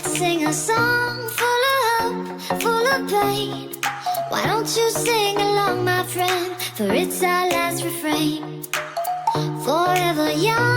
sing a song full of hope, full of pain. Why don't you sing along, my friend, for it's our last refrain. Forever young,